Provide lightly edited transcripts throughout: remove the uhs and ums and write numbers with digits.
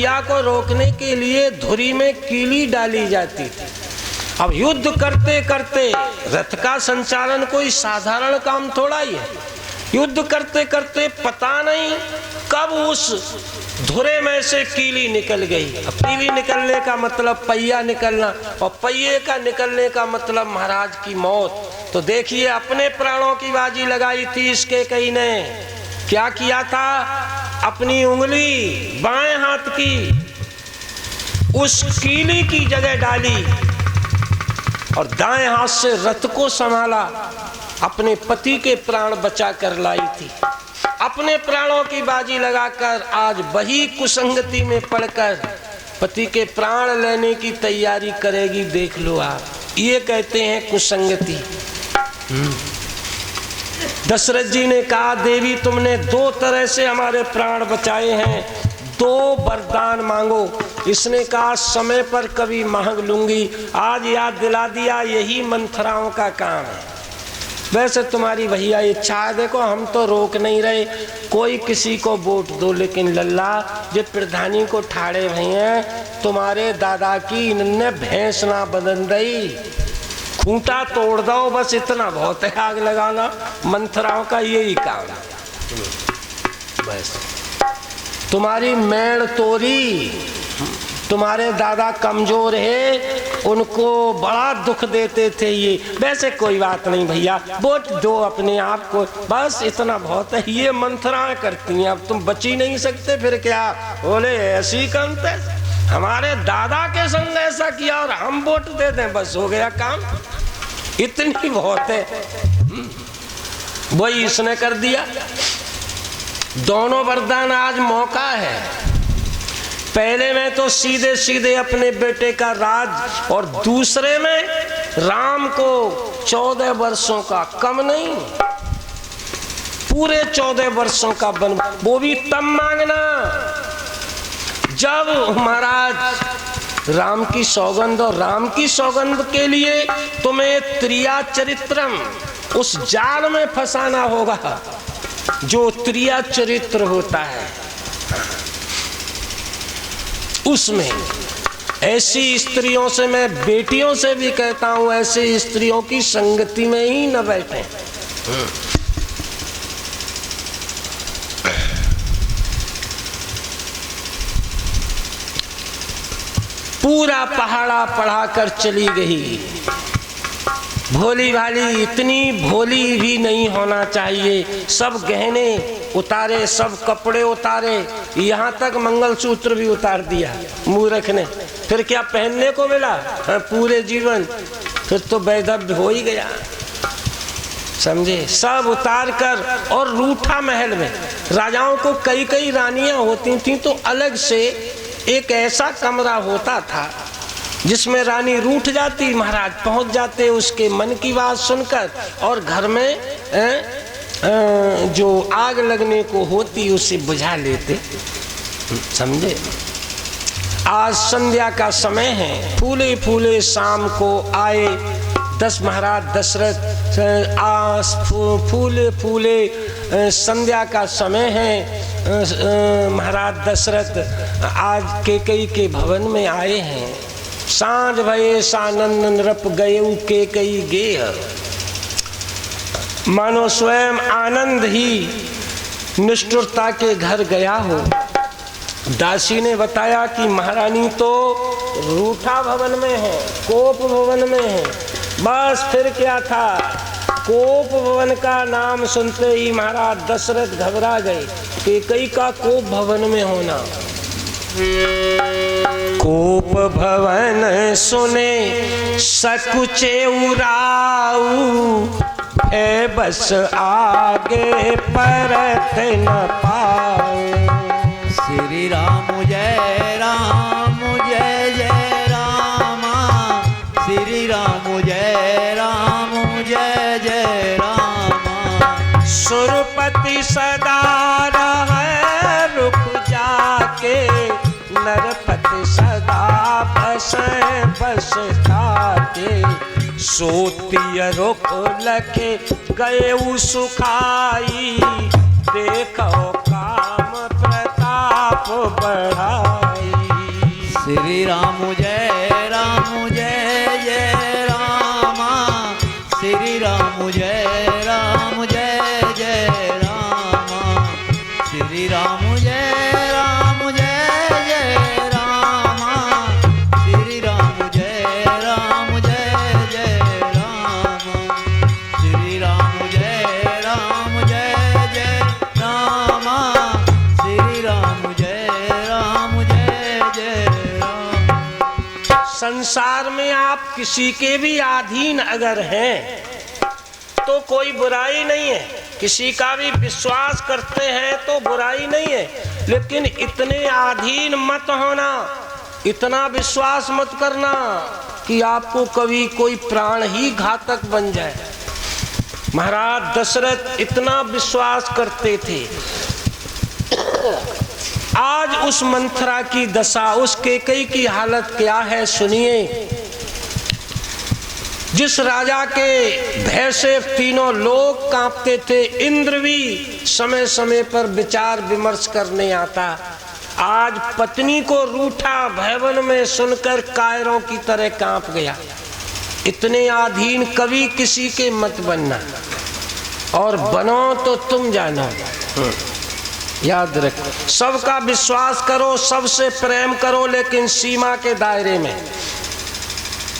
या को रोकने के लिए धुरी में कीली डाली जाती थी। अब युद्ध करते करते रथ का संचालन कोई साधारण काम थोड़ा ही है। युद्ध करते करते पता नहीं कब उस धुरे में से कीली निकल गई। अब कीली निकलने का मतलब पहिया निकलना, और पहिए का निकलने का मतलब महाराज की मौत। तो देखिए, अपने प्राणों की बाजी लगाई थी इसके कई ने। क्या किया था? अपनी उंगली बाएं हाथ की उस कीली की जगह डाली और दाएं हाथ से रथ को संभाला। अपने पति के प्राण बचा कर लाई थी। अपने प्राणों की बाजी लगाकर आज वही कुसंगति में पड़कर पति के प्राण लेने की तैयारी करेगी। देख लो आप, ये कहते हैं कुसंगति। दशरथ जी ने कहा, देवी तुमने 2 तरह से हमारे प्राण बचाए हैं, 2 वरदान मांगो। इसने कहा समय पर कभी मांग लूंगी, आज याद दिला दिया, यही मंथराओं का काम है। वैसे तुम्हारी भैया इच्छा है, देखो हम तो रोक नहीं रहे, कोई किसी को वोट दो, लेकिन लल्ला जो प्रधानी को ठाड़े भई हैं, तुम्हारे दादा की इनने भैंस ना बदल रही, खूंटा तोड़ दो, बस इतना बहुत है, आग लगाना। मंथराओं का यही काम है। बस तुम्हारी मेड़ तोरी, तुम्हारे दादा कमजोर है, उनको बड़ा दुख देते थे ये। वैसे कोई बात नहीं भैया, वोट दो अपने आप को, बस इतना बहुत है। ये मंथराएं करती हैं, अब तुम बच ही नहीं सकते, फिर क्या बोले ऐसी करते, हमारे दादा के संग ऐसा किया और हम वोट दे दें, बस हो गया काम, इतनी बहुत है। वही इसने कर दिया। दोनों वरदान आज मौका है। पहले में तो सीधे सीधे अपने बेटे का राज, और दूसरे में राम को 14 वर्षों का, कम नहीं, पूरे 14 वर्षों का वन, वो भी तब मांगना जब महाराज राम की सौगंध, और राम की सौगंध के लिए तुम्हें त्रिया चरित्रम, उस जाल में फंसाना होगा जो त्रिया चरित्र होता है। उसमें ऐसी स्त्रियों से, मैं बेटियों से भी कहता हूं, ऐसी स्त्रियों की संगति में ही न बैठे। पूरा पहाड़ा पढ़ा कर चली गई। भोली भाली, इतनी भोली भी नहीं होना चाहिए। सब गहने उतारे, सब कपड़े उतारे, यहाँ तक मंगलसूत्र भी उतार दिया मूर्ख ने। फिर क्या पहनने को मिला? हाँ, पूरे जीवन फिर तो वैधव्य हो ही गया, समझे। सब उतार कर, और रूठा महल में राजाओं को कई कई रानियां होती थी, तो अलग से एक ऐसा कमरा होता था जिसमें रानी रूठ जाती, महाराज पहुंच जाते उसके मन की बात सुनकर, और घर में जो आग लगने को होती उसे बुझा लेते, समझे। आज संध्या का समय है, फूले फूले शाम को आए महाराज दशरथ। आज फूले फूले संध्या का समय है, महाराज दशरथ आज कैकेयी के भवन में आए हैं। सांझ भये सानंद नृप गए कैकेयी गेह, मानो स्वयं आनंद ही निष्ठुरता के घर गया हो। दासी ने बताया कि महारानी तो रूठा भवन में है, कोप भवन में है। बस फिर क्या था, कोप भवन का नाम सुनते ही महाराज दशरथ घबरा गए। कैकेयी का कोप भवन में होना, कोप भवन सुने सकुचे उराऊ, है बस आगे परत न पाओ। श्री राम जय राम जय जय रामा, श्री राम जय राम जय जय रामा। सुरपति सदा रहे रुक जाके, नरपति सदा बसे बस खाके। सोतिय रुख लखे गए सुखाई, देखो काम प्रताप बढ़ाई। श्री राम जय जय रामा श्री राम जय जय रामा श्री राम जय जय रामा श्री राम जय जय रामा श्री राम जय जय रामा श्री राम जय जय राम। संसार में आप किसी के भी अधीन अगर हैं तो कोई बुराई नहीं है, किसी का भी विश्वास करते हैं तो बुराई नहीं है, लेकिन इतने अधीन मत होना, इतना विश्वास मत करना कि आपको कभी कोई प्राण ही घातक बन जाए। महाराज दशरथ इतना विश्वास करते थे। आज उस मंथरा की दशा, उस कैकेयी की हालत क्या है सुनिए। जिस राजा के भय से तीनों लोग कांपते थे, इंद्र भी समय समय पर विचार विमर्श करने आता, आज पत्नी को रूठा भवन में सुनकर कायरों की तरह कांप गया। इतने अधीन कभी किसी के मत बनना, और बनो तो तुम जानो। याद रखो, सबका विश्वास करो, सबसे प्रेम करो, लेकिन सीमा के दायरे में।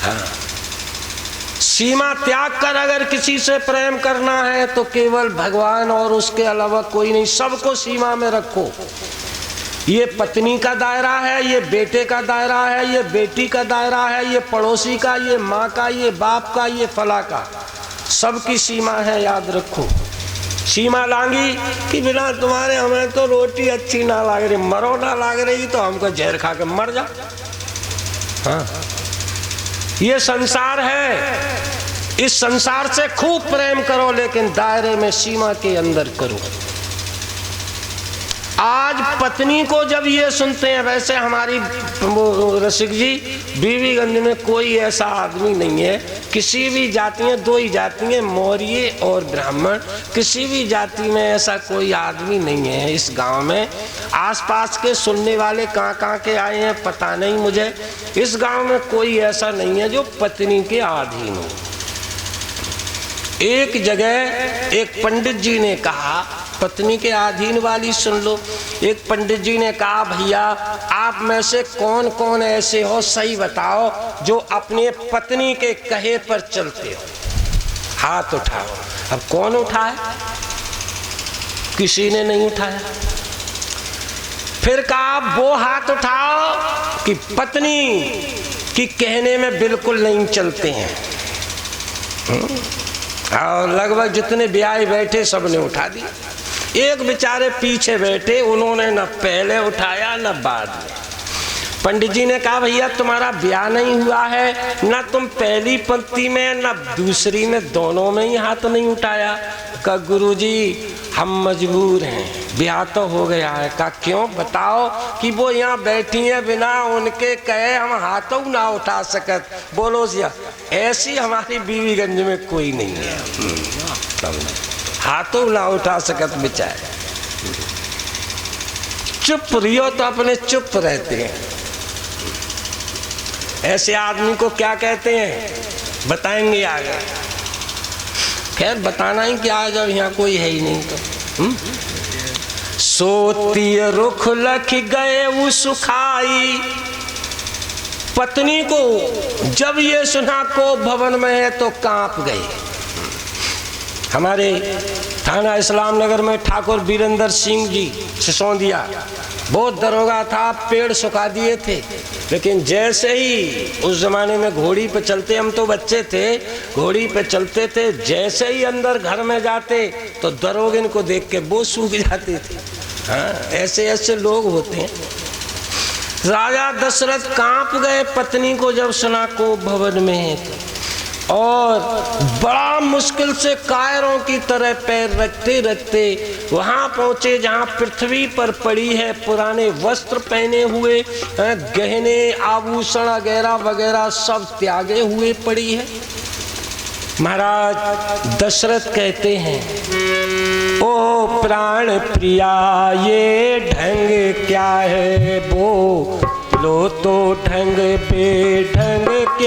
हाँ, सीमा त्याग कर अगर किसी से प्रेम करना है तो केवल भगवान और उसके अलावा कोई नहीं, सबको सीमा में रखो। ये पत्नी का दायरा है, ये बेटे का दायरा है, ये बेटी का दायरा है, ये पड़ोसी का, ये माँ का, ये बाप का, ये फला का, सबकी सीमा है। याद रखो, सीमा लांगी कि बिना तुम्हारे हमें तो रोटी अच्छी ना लाग रही, मरो ना लाग रही तो हमको जहर खा के मर जा। हाँ, ये संसार है, इस संसार से खूब प्रेम करो, लेकिन दायरे में सीमा के अंदर करो। आज पत्नी को जब ये सुनते हैं, वैसे हमारी रसिक जी बीवीगंज में कोई ऐसा आदमी नहीं है, किसी भी जाति में, दो ही जाति हैं, मौर्य और ब्राह्मण, किसी भी जाति में ऐसा कोई आदमी नहीं है इस गांव में। आसपास के सुनने वाले कहाँ के आए हैं पता नहीं मुझे, इस गांव में कोई ऐसा नहीं है जो पत्नी के अधीन हो। एक जगह एक पंडित जी ने कहा, पत्नी के अधीन वाली सुन लो। एक पंडित जी ने कहा, भैया आप में से कौन कौन ऐसे हो, सही बताओ, जो अपने पत्नी के कहे पर चलते हो, हाथ उठाओ। अब कौन उठाए? किसी ने नहीं उठाया। फिर कहा, वो हाथ उठाओ कि पत्नी की कहने में बिल्कुल नहीं चलते हैं। और लगभग जितने ब्याह बैठे सबने उठा दिया। एक बेचारे पीछे बैठे, उन्होंने न पहले उठाया न बाद में। पंडित जी ने कहा, भैया तुम्हारा ब्याह नहीं हुआ है, न तुम पहली पंक्ति में न दूसरी में, दोनों में ही हाथ नहीं उठाया। कहा, गुरुजी हम मजबूर हैं, ब्याह तो हो गया है। कहा, क्यों बताओ? कि वो यहाँ बैठी हैं, बिना उनके कहे हम हाथों ना उठा सकत। बोलो जिया, ऐसी हमारी बीवीगंज में कोई नहीं है, हाथों ना उठा सकत बेचारे। चुप रहियो तो अपने चुप रहते हैं। ऐसे आदमी को क्या कहते हैं बताएंगे आगे। खैर बताना ही क्या, जब यहाँ कोई है ही नहीं तो। सोती रुख लख गए वो सुखाई। पत्नी को जब ये सुना को भवन में है तो कांप गए। हमारे थाना इस्लाम नगर में ठाकुर वीरेंद्र सिंह जी सिसोदिया, बहुत दरोगा था, पेड़ सुखा दिए थे, लेकिन जैसे ही उस जमाने में घोड़ी पे चलते, हम तो बच्चे थे, घोड़ी पे चलते थे, जैसे ही अंदर घर में जाते तो दरोगिन को देख के वो सूख जाते थे। हाँ, ऐसे ऐसे लोग होते हैं। राजा दशरथ कांप गए पत्नी को जब सुना को भवन में है तो, और बड़ा मुश्किल से कायरों की तरह पैर रखते रखते वहां पहुंचे जहां पृथ्वी पर पड़ी है पुराने वस्त्र पहने हुए, गहने आभूषण वगैरह वगैरह सब त्यागे हुए पड़ी है। महाराज दशरथ कहते हैं, ओ प्राण प्रिया ये ढंग क्या है, वो चलो तो ढंग पे ढंग